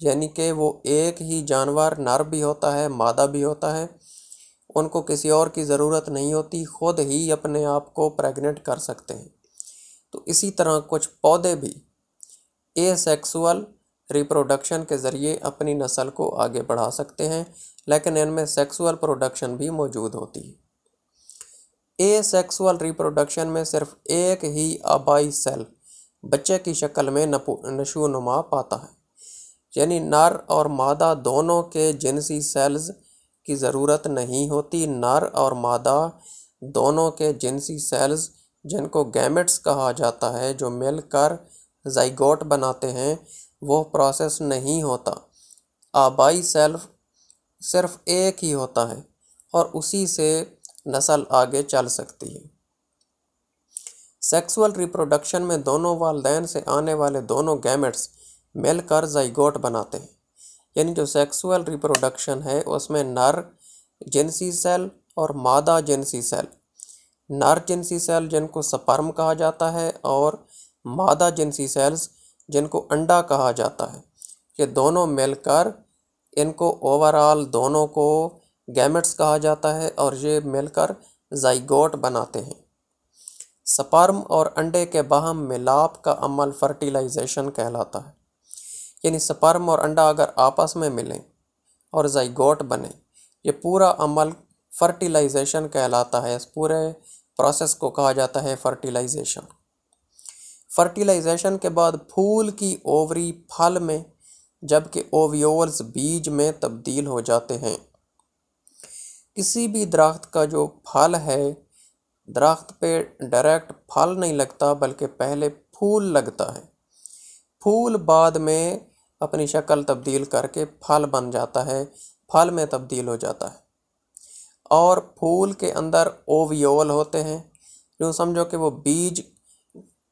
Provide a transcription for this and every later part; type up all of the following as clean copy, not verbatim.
یعنی کہ وہ ایک ہی جانور نر بھی ہوتا ہے مادہ بھی ہوتا ہے، ان کو کسی اور کی ضرورت نہیں ہوتی، خود ہی اپنے آپ کو پریگننٹ کر سکتے ہیں۔ تو اسی طرح کچھ پودے بھی اے سیکسول ریپروڈکشن کے ذریعے اپنی نسل کو آگے بڑھا سکتے ہیں، لیکن ان میں سیکسول پروڈکشن بھی موجود ہوتی ہے۔ اے سیکسول ریپروڈکشن میں صرف ایک ہی آبائی سیل بچے کی شکل میں نشو و نما پاتا ہے، یعنی نر اور مادہ دونوں کے جنسی سیلز کی ضرورت نہیں ہوتی۔ نر اور مادہ دونوں کے جنسی سیلز، جن کو گیمٹس کہا جاتا ہے، جو مل کر زائگوٹ بناتے ہیں، وہ پروسیس نہیں ہوتا۔ آبائی سیل صرف ایک ہی ہوتا ہے اور اسی سے نسل آگے چل سکتی ہے۔ سیکسول ریپروڈکشن میں دونوں والدین سے آنے والے دونوں گیمٹس مل کر زائگوٹ بناتے ہیں، یعنی جو سیکسول ریپروڈکشن ہے اس میں نر جنسی سیل اور مادہ جنسی سیل، نر جنسی سیل جن کو سپرم کہا جاتا ہے اور مادہ جنسی سیلز جن کو انڈا کہا جاتا ہے، یہ دونوں مل کر، ان کو اوورال دونوں کو گیمٹس کہا جاتا ہے اور یہ مل کر زائگوٹ بناتے ہیں۔ سپرم اور انڈے کے باہم ملاپ کا عمل فرٹیلائزیشن کہلاتا ہے، یعنی سپرم اور انڈا اگر آپس میں ملیں اور زائگوٹ بنے، یہ پورا عمل فرٹیلائزیشن کہلاتا ہے۔ اس پورے پروسیس کو کہا جاتا ہے فرٹیلائزیشن۔ فرٹیلائزیشن کے بعد پھول کی اووری پھل میں، جبکہ اوویولز بیج میں تبدیل ہو جاتے ہیں۔ کسی بھی درخت کا جو پھل ہے، درخت پہ ڈائریکٹ پھل نہیں لگتا بلکہ پہلے پھول لگتا ہے۔ پھول بعد میں اپنی شکل تبدیل کر کے پھل بن جاتا ہے، پھل میں تبدیل ہو جاتا ہے، اور پھول کے اندر اوویول ہوتے ہیں، جو سمجھو کہ وہ بیج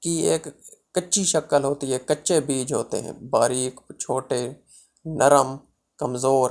کی ایک کچی شکل ہوتی ہے، کچے بیج ہوتے ہیں، باریک، چھوٹے، نرم، کمزور۔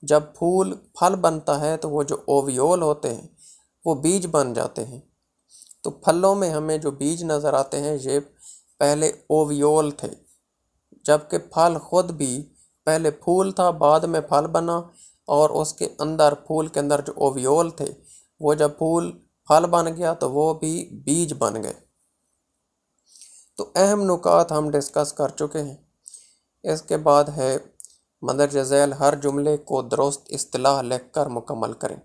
جب پھل بنتا ہے تو وہ جو اوویول ہوتے ہیں وہ بیج بن جاتے ہیں۔ تو پھلوں میں ہمیں جو بیج نظر آتے ہیں یہ پہلے اوویول تھے، جبکہ پھل خود بھی پہلے پھول تھا، بعد میں پھل بنا، اور اس کے اندر، پھول کے اندر جو اوویول تھے، وہ جب پھل بن گیا تو وہ بھی بیج بن گئے۔ تو اہم نکات ہم ڈسکس کر چکے ہیں۔ اس کے بعد ہے مندرجہ ذیل ہر جملے کو درست اصطلاح لکھ کر مکمل کریں،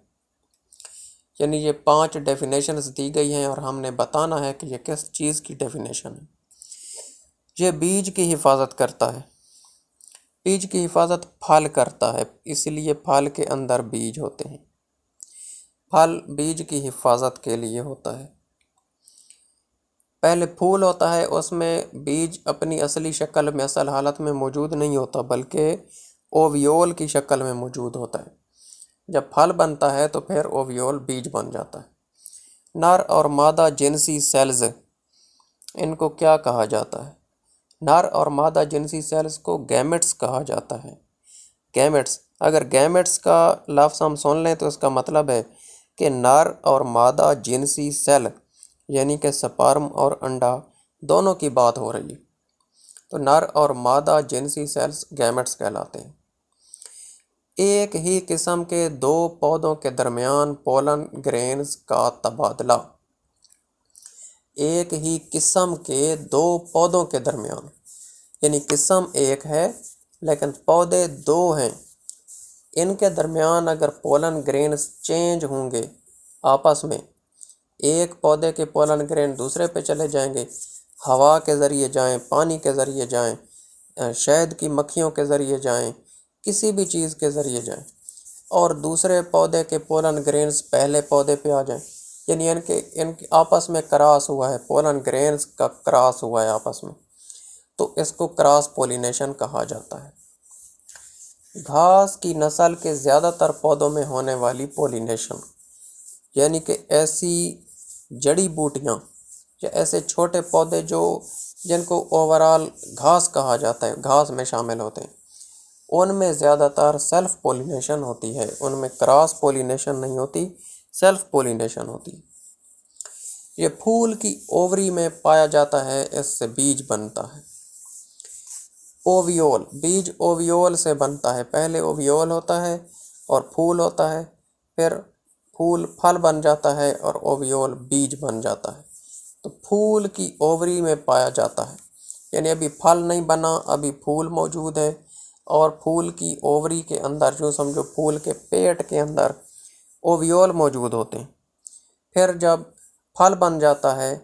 یعنی یہ 5 ڈیفینیشنز دی گئی ہیں اور ہم نے بتانا ہے کہ یہ کس چیز کی ڈیفینیشن ہے۔ یہ بیج کی حفاظت کرتا ہے۔ بیج کی حفاظت پھل کرتا ہے، اس لیے پھل کے اندر بیج ہوتے ہیں۔ پھل بیج کی حفاظت کے لیے ہوتا ہے۔ پہلے پھول ہوتا ہے، اس میں بیج اپنی اصلی شکل میں، اصل حالت میں موجود نہیں ہوتا بلکہ اوویول کی شکل میں موجود ہوتا ہے۔ جب پھل بنتا ہے تو پھر اوویول بیج بن جاتا ہے۔ نر اور مادہ جنسی سیلز، ان کو کیا کہا جاتا ہے؟ نر اور مادہ جنسی سیلز کو گیمٹس کہا جاتا ہے۔ گیمٹس، اگر گیمٹس کا لفظ ہم سن لیں تو اس کا مطلب ہے کہ نر اور مادہ جنسی سیل، یعنی کہ سپرم اور انڈا دونوں کی بات ہو رہی ہے۔ تو نر اور مادہ جنسی سیلز گیمٹس کہلاتے ہیں۔ ایک ہی قسم کے 2 پودوں کے درمیان پولن گرینز کا تبادلہ۔ ایک ہی قسم کے 2 پودوں کے درمیان، یعنی قسم ایک ہے لیکن پودے 2 ہیں، ان کے درمیان اگر پولن گرینز چینج ہوں گے آپس میں، ایک پودے کے پولن گرین دوسرے پہ چلے جائیں گے، ہوا کے ذریعے جائیں، پانی کے ذریعے جائیں، شہد کی مکھیوں کے ذریعے جائیں، کسی بھی چیز کے ذریعے جائیں، اور دوسرے پودے کے پولن گرینز پہلے پودے پہ آ جائیں، یعنی ان کے آپس میں کراس ہوا ہے، پولن گرینز کا کراس ہوا ہے آپس میں، تو اس کو کراس پولینیشن کہا جاتا ہے۔ گھاس کی نسل کے زیادہ تر پودوں میں ہونے والی پولینیشن، یعنی کہ ایسی جڑی بوٹیاں یا ایسے چھوٹے پودے جن کو اوورال گھاس کہا جاتا ہے، گھاس میں شامل ہوتے ہیں، ان میں زیادہ تر سیلف پولینیشن ہوتی ہے، ان میں کراس پولینیشن نہیں ہوتی، سیلف پولینیشن ہوتی ہے۔ یہ پھول کی اووری میں پایا جاتا ہے، اس سے بیج بنتا ہے۔ اوویول، بیج اوویول سے بنتا ہے، پہلے اوویول ہوتا ہے اور پھول ہوتا ہے، پھر پھول پھل بن جاتا ہے اور اوویول بیج بن جاتا ہے۔ تو پھول کی اووری میں پایا جاتا ہے، یعنی ابھی پھل نہیں بنا، ابھی پھول موجود ہے، اور پھول کی اووری کے اندر، جو سمجھو پھول کے پیٹ کے اندر اوویول موجود ہوتے ہیں۔ پھر جب پھل بن جاتا ہے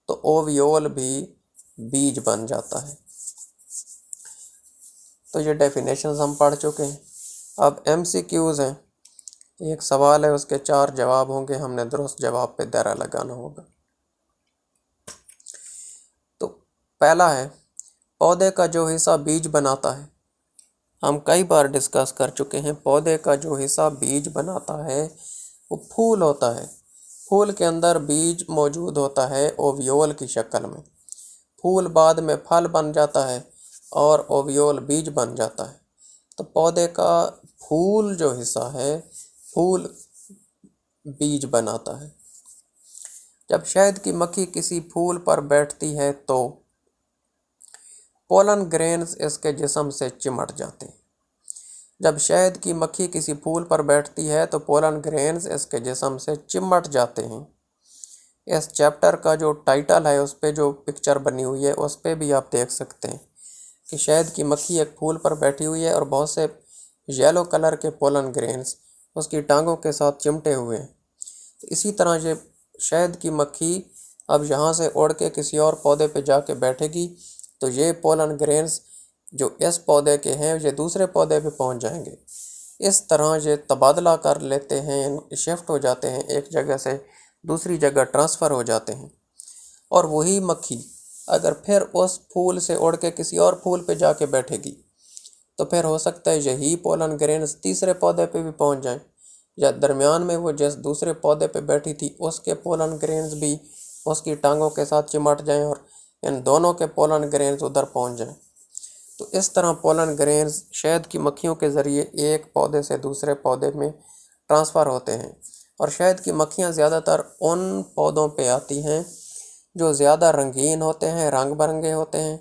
تو اوویول بھی بیج بن جاتا ہے۔ تو یہ ڈیفینیشنز ہم پڑھ چکے ہیں۔ اب ایم سی کیوز ہیں، ایک سوال ہے، اس کے 4 جواب ہوں گے، ہم نے درست جواب پہ دائرہ لگانا ہوگا۔ تو پہلا ہے، پودے کا جو حصہ بیج بناتا ہے، ہم کئی بار ڈسکس کر چکے ہیں، پودے کا جو حصہ بیج بناتا ہے وہ پھول ہوتا ہے۔ پھول کے اندر بیج موجود ہوتا ہے اوویول کی شکل میں، پھول بعد میں پھل بن جاتا ہے اور اوویول بیج بن جاتا ہے۔ تو پودے کا پھول جو حصہ ہے، پھول بیج بناتا ہے۔ جب شہد کی مکھی کسی پھول پر بیٹھتی ہے تو پولن گرینز اس کے جسم سے چمٹ جاتے ہیں۔ جب شہد کی مکھی کسی پھول پر بیٹھتی ہے تو پولن گرینز اس کے جسم سے چمٹ جاتے ہیں۔ اس چیپٹر کا جو ٹائٹل ہے، اس پہ جو پکچر بنی ہوئی ہے، اس پہ بھی آپ دیکھ سکتے ہیں کہ شہد کی مکھی ایک پھول پر بیٹھی ہوئی ہے اور بہت سے یلو کلر کے پولن گرینز اس کی ٹانگوں کے ساتھ چمٹے ہوئے ہیں۔ اسی طرح یہ شہد کی مکھی اب یہاں سے اڑ کے کسی اور پودے پہ جا کے بیٹھے گی تو یہ پولن گرینز جو اس پودے کے ہیں یہ دوسرے پودے پہ پہنچ جائیں گے۔ اس طرح یہ تبادلہ کر لیتے ہیں، شفٹ ہو جاتے ہیں، ایک جگہ سے دوسری جگہ ٹرانسفر ہو جاتے ہیں۔ اور وہی مکھی اگر پھر اس پھول سے اڑ کے کسی اور پھول پہ جا کے بیٹھے گی تو پھر ہو سکتا ہے یہی پولن گرینز تیسرے پودے پہ بھی پہنچ جائیں، یا درمیان میں وہ جس دوسرے پودے پہ بیٹھی تھی اس کے پولن گرینز بھی اس کی ٹانگوں کے ساتھ چمٹ جائیں اور ان دونوں کے پولن گرینز ادھر پہنچ جائیں۔ تو اس طرح پولن گرینز شہد کی مکھیوں کے ذریعے ایک پودے سے دوسرے پودے میں ٹرانسفر ہوتے ہیں، اور شہد کی مکھیاں زیادہ تر ان پودوں پہ آتی ہیں جو زیادہ رنگین ہوتے ہیں، رنگ برنگے ہوتے ہیں،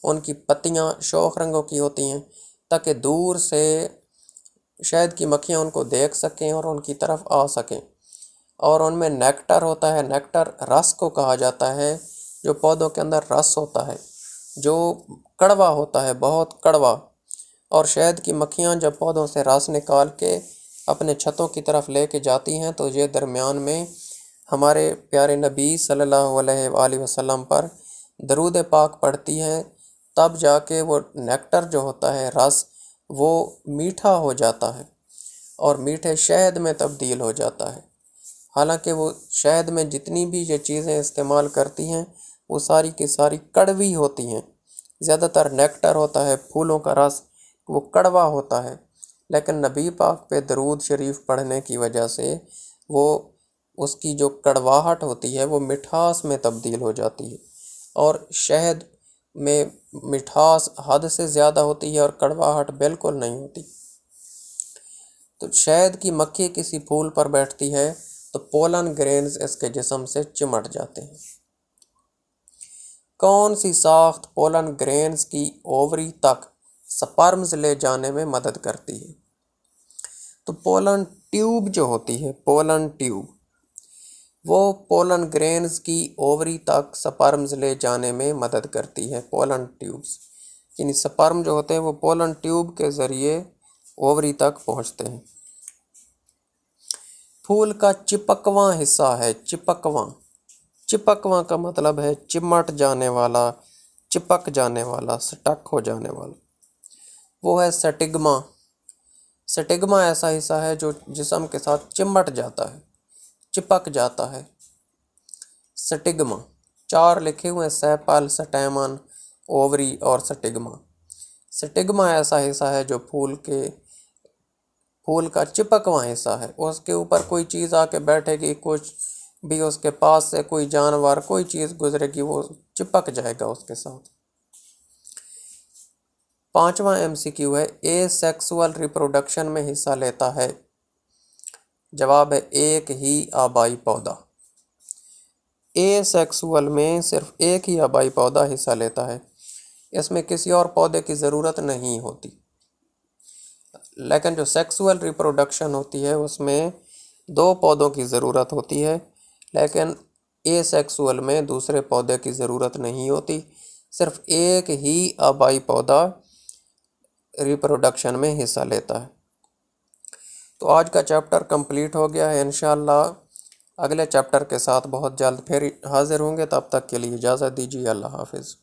ان کی پتیاں شوخ رنگوں کی ہوتی ہیں تاکہ دور سے شہد کی مکھیاں ان کو دیکھ سکیں اور ان کی طرف آ سکیں۔ اور ان میں نیکٹر ہوتا ہے، نیکٹر رس کو کہا جاتا ہے، جو پودوں کے اندر رس ہوتا ہے جو کڑوا ہوتا ہے، بہت کڑوا۔ اور شہد کی مکھیاں جب پودوں سے رس نکال کے اپنے چھتوں کی طرف لے کے جاتی ہیں تو یہ درمیان میں ہمارے پیارے نبی صلی اللہ علیہ وآلہ وسلم پر درود پاک پڑھتی ہیں، تب جا کے وہ نیکٹر جو ہوتا ہے، رس، وہ میٹھا ہو جاتا ہے اور میٹھے شہد میں تبدیل ہو جاتا ہے۔ حالانکہ وہ شہد میں جتنی بھی یہ چیزیں استعمال کرتی ہیں وہ ساری کی ساری کڑوی ہوتی ہیں۔ زیادہ تر نیکٹر ہوتا ہے، پھولوں کا رس، وہ کڑوا ہوتا ہے، لیکن نبی پاک پہ درود شریف پڑھنے کی وجہ سے وہ اس کی جو کڑواہٹ ہوتی ہے وہ مٹھاس میں تبدیل ہو جاتی ہے، اور شہد میں مٹھاس حد سے زیادہ ہوتی ہے اور کڑواہٹ بالکل نہیں ہوتی۔ تو شہد کی مکھی کسی پھول پر بیٹھتی ہے تو پولن گرینز اس کے جسم سے چمٹ جاتے ہیں۔ کون سی ساخت پولن گرینز کی اووری تک سپرمز لے جانے میں مدد کرتی ہے؟ تو پولن ٹیوب جو ہوتی ہے، پولن ٹیوب، وہ پولن گرینز کی اووری تک سپرمز لے جانے میں مدد کرتی ہے۔ پولن ٹیوبز یعنی سپرم جو ہوتے ہیں وہ پولن ٹیوب کے ذریعے اووری تک پہنچتے ہیں۔ پھول کا چپکواں حصہ ہے، چپکواں، چپکواں کا مطلب ہے چمٹ جانے والا، چپک جانے والا، سٹک ہو جانے والا، وہ ہے سٹگما۔ سٹگما ایسا حصہ ہے جو جسم کے ساتھ چمٹ جاتا ہے، چپک جاتا ہے، سٹگما۔ 4 لکھے ہوئے ہیں، سیپل، سٹیمن، اووری اور سٹگما۔ سٹگما ایسا حصہ ہے جو پھول کا چپکواں حصہ ہے، اس کے اوپر کوئی چیز آ کے بیٹھے گی، کچھ بھی اس کے پاس سے کوئی جانور، کوئی چیز گزرے گی، وہ چپک جائے گا اس کے ساتھ۔ 5واں MCQ ہے، اے سیکسول ریپروڈکشن میں حصہ لیتا ہے؟ جواب ہے ایک ہی آبائی پودا۔ اے سیکسول میں صرف ایک ہی آبائی پودا حصہ لیتا ہے، اس میں کسی اور پودے کی ضرورت نہیں ہوتی، لیکن جو سیکسول ریپروڈکشن ہوتی ہے اس میں 2 پودوں کی ضرورت ہوتی ہے، لیکن اے سیکسول میں دوسرے پودے کی ضرورت نہیں ہوتی، صرف ایک ہی آبائی پودا ریپروڈکشن میں حصہ لیتا ہے۔ تو آج کا چیپٹر کمپلیٹ ہو گیا ہے، انشاءاللہ اگلے چیپٹر کے ساتھ بہت جلد پھر حاضر ہوں گے، تب تک کے لیے اجازت دیجیے، اللہ حافظ۔